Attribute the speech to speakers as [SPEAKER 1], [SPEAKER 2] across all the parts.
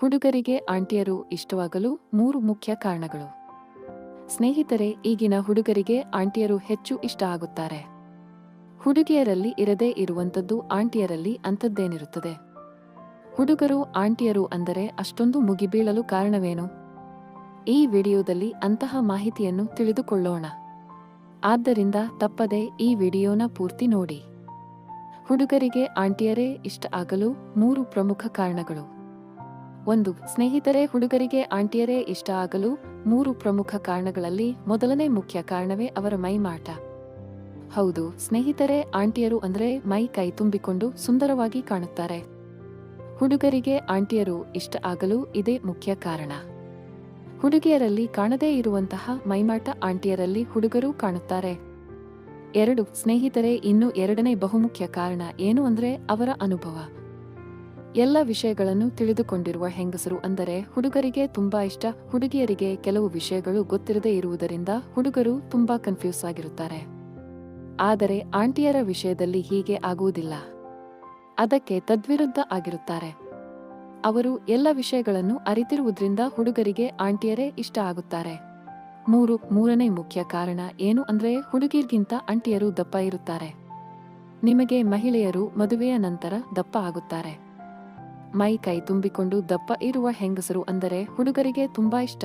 [SPEAKER 1] ಹುಡುಗರಿಗೆ ಆಂಟಿಯರು ಇಷ್ಟವಾಗಲು 3 ಮುಖ್ಯ ಕಾರಣಗಳು. ಸ್ನೇಹಿತರೆ, ಈಗಿನ ಹುಡುಗರಿಗೆ ಆಂಟಿಯರು ಹೆಚ್ಚು ಇಷ್ಟ ಆಗುತ್ತಾರೆ. ಹುಡುಗಿಯರಲ್ಲಿ ಇರದೇ ಇರುವಂಥದ್ದು ಆಂಟಿಯರಲ್ಲಿ ಅಂಥದ್ದೇನಿರುತ್ತದೆ? ಹುಡುಗರು ಆಂಟಿಯರು ಅಂದರೆ ಅಷ್ಟೊಂದು ಮುಗಿಬೀಳಲು ಕಾರಣವೇನು? ಈ ವಿಡಿಯೋದಲ್ಲಿ ಅಂತಹ ಮಾಹಿತಿಯನ್ನು ತಿಳಿದುಕೊಳ್ಳೋಣ. ಆದ್ದರಿಂದ ತಪ್ಪದೆ ಈ ವಿಡಿಯೋನ ಪೂರ್ತಿ ನೋಡಿ. ಹುಡುಗರಿಗೆ ಆಂಟಿಯರೇ ಇಷ್ಟ ಆಗಲು 3 ಪ್ರಮುಖ ಕಾರಣಗಳು. 1. ಸ್ನೇಹಿತರೆ, ಹುಡುಗರಿಗೆ ಆಂಟಿಯರೇ ಇಷ್ಟ ಆಗಲು 3 ಪ್ರಮುಖ ಕಾರಣಗಳಲ್ಲಿ ಮೊದಲನೇ ಮುಖ್ಯ ಕಾರಣವೇ ಅವರ ಮೈಮಾಟ. ಹೌದು ಸ್ನೇಹಿತರೆ, ಆಂಟಿಯರು ಅಂದ್ರೆ ಮೈ ಕೈ ತುಂಬಿಕೊಂಡು ಸುಂದರವಾಗಿ ಕಾಣುತ್ತಾರೆ. ಹುಡುಗರಿಗೆ ಆಂಟಿಯರು ಇಷ್ಟ ಆಗಲು ಇದೇ ಮುಖ್ಯ ಕಾರಣ. ಹುಡುಗಿಯರಲ್ಲಿ ಕಾಣದೇ ಇರುವಂತಹ ಮೈಮಾಟ ಆಂಟಿಯರಲ್ಲಿ ಹುಡುಗರು ಕಾಣುತ್ತಾರೆ. 2. ಸ್ನೇಹಿತರೆ, ಇನ್ನು ಎರಡನೇ ಬಹುಮುಖ್ಯ ಕಾರಣ ಏನು ಅಂದ್ರೆ ಅವರ ಅನುಭವ. ಎಲ್ಲ ವಿಷಯಗಳನ್ನು ತಿಳಿದುಕೊಂಡಿರುವ ಹೆಂಗಸರು ಅಂದರೆ ಹುಡುಗರಿಗೆ ತುಂಬಾ ಇಷ್ಟ. ಹುಡುಗಿಯರಿಗೆ ಕೆಲವು ವಿಷಯಗಳು ಗೊತ್ತಿರದೇ ಇರುವುದರಿಂದ ಹುಡುಗರು ತುಂಬಾ ಕನ್ಫ್ಯೂಸ್ ಆಗಿರುತ್ತಾರೆ. ಆದರೆ ಆಂಟಿಯರ ವಿಷಯದಲ್ಲಿ ಹೀಗೆ ಆಗುವುದಿಲ್ಲ. ಅದಕ್ಕೆ ತದ್ವಿರುದ್ಧ ಆಗಿರುತ್ತಾರೆ. ಅವರು ಎಲ್ಲ ವಿಷಯಗಳನ್ನು ಅರಿತಿರುವುದರಿಂದ ಹುಡುಗರಿಗೆ ಆಂಟಿಯರೇ ಇಷ್ಟ ಆಗುತ್ತಾರೆ. ಮೂರನೇ ಮುಖ್ಯ ಕಾರಣ ಏನು ಅಂದ್ರೆ ಹುಡುಗಿರ್ಗಿಂತ ಆಂಟಿಯರು ದಪ್ಪ ಇರುತ್ತಾರೆ. ನಿಮಗೆ ಮಹಿಳೆಯರು ಮದುವೆಯ ನಂತರ ದಪ್ಪ ಆಗುತ್ತಾರೆ. ಮೈ ಕೈ ತುಂಬಿಕೊಂಡು ದಪ್ಪ ಇರುವ ಹೆಂಗಸರು ಅಂದರೆ ಹುಡುಗರಿಗೆ ತುಂಬಾ ಇಷ್ಟ.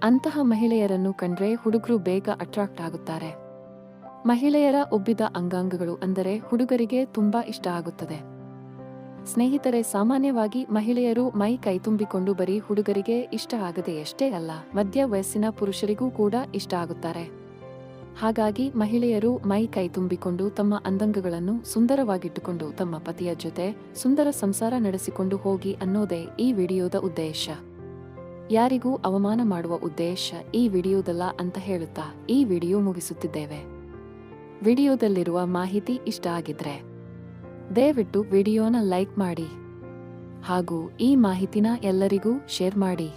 [SPEAKER 1] ಅಂತಹ ಮಹಿಳೆಯರನ್ನು ಕಂಡ್ರೆ ಹುಡುಗರು ಬೇಗ ಅಟ್ರಾಕ್ಟ್ ಆಗುತ್ತಾರೆ. ಮಹಿಳೆಯರ ಉಬ್ಬಿದ ಅಂಗಾಂಗಗಳು ಅಂದರೆ ಹುಡುಗರಿಗೆ ತುಂಬಾ ಇಷ್ಟ ಆಗುತ್ತದೆ. ಸ್ನೇಹಿತರೆ, ಸಾಮಾನ್ಯವಾಗಿ ಮಹಿಳೆಯರು ಮೈ ಕೈ ತುಂಬಿಕೊಂಡು ಬರೀ ಹುಡುಗರಿಗೆ ಇಷ್ಟ ಆಗದೆಯಷ್ಟೇ ಅಲ್ಲ, ಮಧ್ಯ ವಯಸ್ಸಿನ ಪುರುಷರಿಗೂ ಕೂಡ ಇಷ್ಟ ಆಗುತ್ತಾರೆ. ಹಾಗಾಗಿ ಮಹಿಳೆಯರು ಮೈ ಕೈ ತುಂಬಿಕೊಂಡು ತಮ್ಮ ಅಂಗಾಂಗಗಳನ್ನು ಸುಂದರವಾಗಿಟ್ಟುಕೊಂಡು ತಮ್ಮ ಪತಿಯ ಜೊತೆ ಸುಂದರ ಸಂಸಾರ ನಡೆಸಿಕೊಂಡು ಹೋಗಿ ಅನ್ನೋದೇ ಈ ವಿಡಿಯೋದ ಉದ್ದೇಶ. ಯಾರಿಗೂ ಅವಮಾನ ಮಾಡುವ ಉದ್ದೇಶ ಈ ವಿಡಿಯೋದಲ್ಲ ಅಂತ ಹೇಳುತ್ತಾ ಈ ವಿಡಿಯೋ ಮುಗಿಸುತ್ತಿದ್ದೇವೆ. ವಿಡಿಯೋದಲ್ಲಿರುವ ಮಾಹಿತಿ ಇಷ್ಟ ಆಗಿದ್ರೆ ದಯವಿಟ್ಟು ವಿಡಿಯೋನ ಲೈಕ್ ಮಾಡಿ ಹಾಗೂ ಈ ಮಾಹಿತಿನ ಎಲ್ಲರಿಗೂ ಶೇರ್ ಮಾಡಿ.